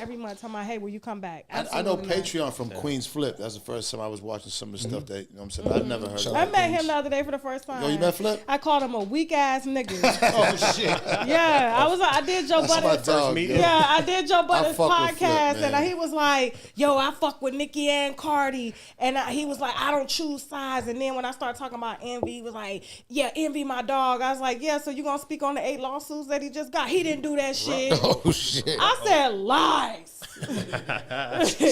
every month talking about, hey, will you come back? I know Patreon from Queen's Flip. That's the first time I was watching some of the stuff that, you know what I'm saying? I've never heard of I met him the other day for the first time. Yo, you met Flip? I called him a weak ass nigga. Oh, shit. Yeah, I did Joe Budden. Yeah, I did Joe Budden's podcast, Flip, and he was like, yo, I fuck with Nicki and Cardi. And he was like, I don't choose sides. And then when I started talking about Envy, he was like, yeah, Envy my dog. I was like, yeah, so you gonna speak on the 8 lawsuits that he just got? He didn't do that shit. Oh, shit. I said lies.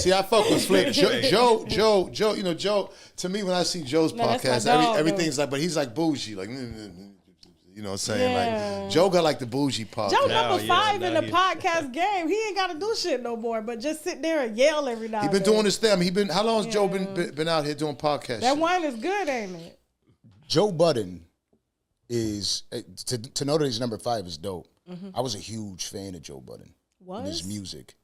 See, I fuck with Flip. Joe, you know, Joe, to me, when I see Joe's podcast, everything's like, but he's like bougie, like, you know what I'm saying? Yeah. Like, Joe got like the bougie part. Joe number 5 in the podcast game. He ain't got to do shit no more, but just sit there and yell every now and then. He been doing this thing. I mean, how long has Joe been out here doing podcasts? That wine is good, ain't it? Joe Budden is, to know that he's number 5 is dope. Mm-hmm. I was a huge fan of Joe Budden. And his music.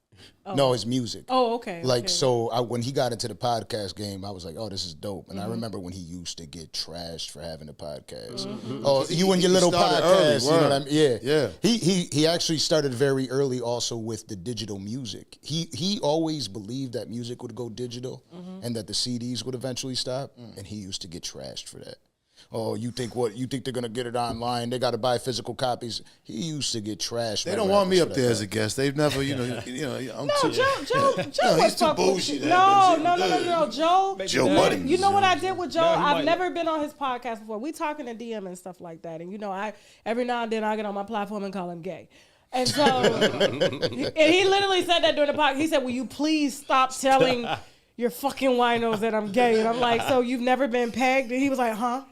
Oh. No, his music. Oh, okay. Like, so when he got into the podcast game, I was like, oh, this is dope. And I remember when he used to get trashed for having a podcast. Oh, you and your little podcast. You know what I mean? Yeah. He actually started very early also with the digital music. He always believed that music would go digital and that the CDs would eventually stop. And he used to get trashed for that. Oh, you think they're gonna get it online? They got to buy physical copies. He used to get trashed. They don't want me up there as a guest. They've never, I'm no, Joe he's too bougie. No, Joe Budden. You know what I did with Joe? I've never been on his podcast before. We talking to DM and stuff like that, and every now and then I get on my platform and call him gay. And so, and he literally said that during the podcast. He said, "Will you please stop telling your fucking winos that I'm gay?" And I'm like, "So you've never been pegged?" And he was like, "Huh?"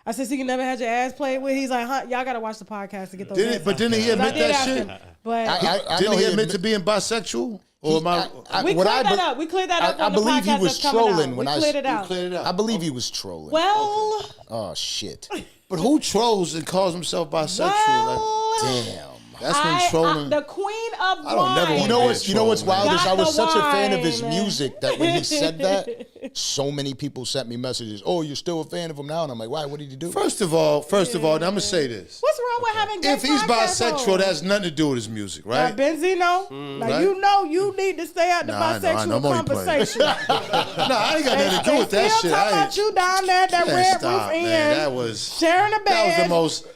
I said, "So you never had your ass played with?" He's like, "Huh? Y'all gotta watch the podcast to get those." But didn't he admit that shit? But didn't he admit to being bisexual? Or we cleared that up. We cleared that up. I believe he was trolling when I cleared it out. I believe he was trolling. Well, oh shit! But who trolls and calls himself bisexual? Damn. That's when trolling. The queen of wine. You know what's wild is I was such a fan of his music that when he said that, so many people sent me messages. Oh, you're still a fan of him now? And I'm like, why? What did he do? First of all, I'm gonna say this. What's wrong with having gay If he's bisexual, that has nothing to do with his music, right? Benzino, now you know you need to stay out the bisexual conversation. I ain't got nothing to do with that shit. Still talking about you down there at that Red Roof Inn. That was sharing a bed. That was the most.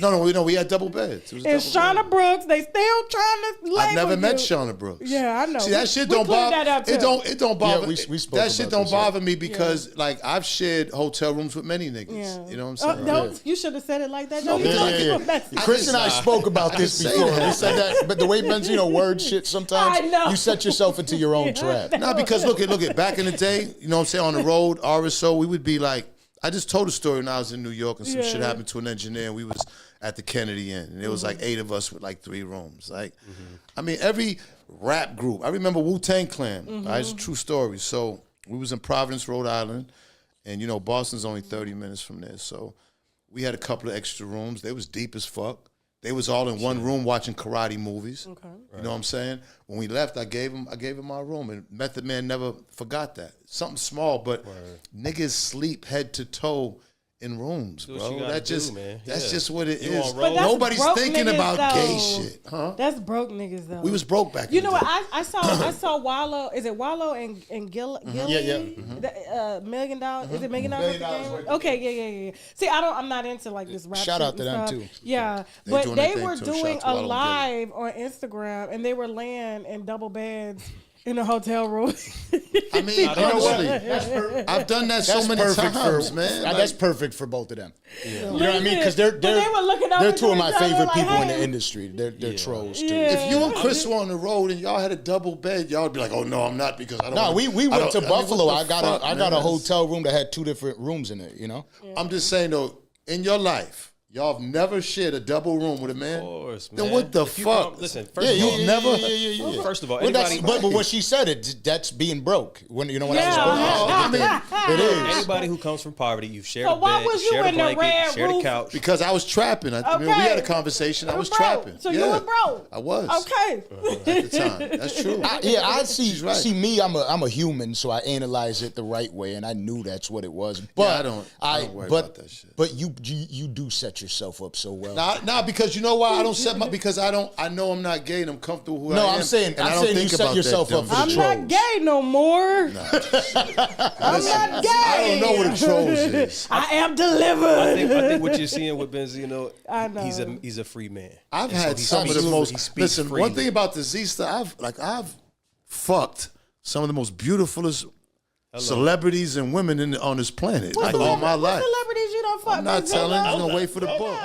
No, we had double beds. And Shauna Brooks, they still trying to label I've never met Shauna Brooks. Yeah, I know. See, that shit don't bother. It don't bother. We spoke that shit don't bother me because like I've shared hotel rooms with many niggas. Yeah. You know what I'm saying? You should have said it like that. Chris and I spoke about this before. We said that, but the way Benzino word shit sometimes, you set yourself into your own trap. Nah, because look at back in the day, you know what I'm saying, on the road, RSO, we would be like, I just told a story when I was in New York and some shit happened to an engineer and we was at the Kennedy Inn and there was like 8 of us with like 3 rooms. Like, I mean, every rap group, I remember Wu-Tang Clan, right? It's a true story. So we was in Providence, Rhode Island, and you know, Boston's only 30 minutes from there. So we had a couple of extra rooms. They was deep as fuck. They was all in one room watching karate movies. Okay. You know what I'm saying? When we left, I gave him my room, and Method Man never forgot that. Something small, but niggas sleep head to toe in rooms, bro. That's just what it is. Nobody's thinking about gay shit, huh? That's broke niggas though. We was broke back. You know what? I saw Wallow. Is it Wallow and Gilly? Yeah. $1 million. Is it $1 million? Okay, yeah. See, I'm not into like this rap. Shout out to them stuff. too. Yeah, but they were doing a live on Instagram and they were laying in double beds in a hotel room. I mean, honestly, I've done that so many times, man. That's perfect for both of them. Yeah. You know what I mean? Because they're 2 of my favorite people in the industry. They're trolls too. If you and Chris were on the road and y'all had a double bed, y'all would be like, "Oh no, I'm not," because I don't. No, we went to Buffalo. I got a hotel room that had 2 different rooms in it. You know. I'm just saying though, in your life, y'all have never shared a double room with a man? Of course, man. Then what the fuck? Listen, you've never. Yeah. First of all, but what she said, that's being broke. When I was broke. I mean, it is. Anybody who comes from poverty, you've shared so a why bed, was you shared a in the blanket, red shared roof? a couch. Because I was trapping. I mean, we had a conversation. I was trapping. So you were broke. I was. Okay. At the time, that's true. I see. Right. See me, I'm a human, so I analyze it the right way, and I knew that's what it was. But I don't worry about that shit. But you do set yourself up so well. Nah, because you know why I don't set my because I know I'm not gay and I'm comfortable who I am. No, I'm saying you set yourself up for the trolls. I'm not gay no more. Nah. I'm not gay. I don't know what a trolls is. I am delivered. I think what you're seeing with Benzino, I know. he's a free man. I've had some of the most. Listen, one thing about the Z stuff, I've fucked some of the most beautifulest celebrities and women on this planet, like all my life. Celebrities you don't fuck. I'm not telling. I'm gonna wait for the book.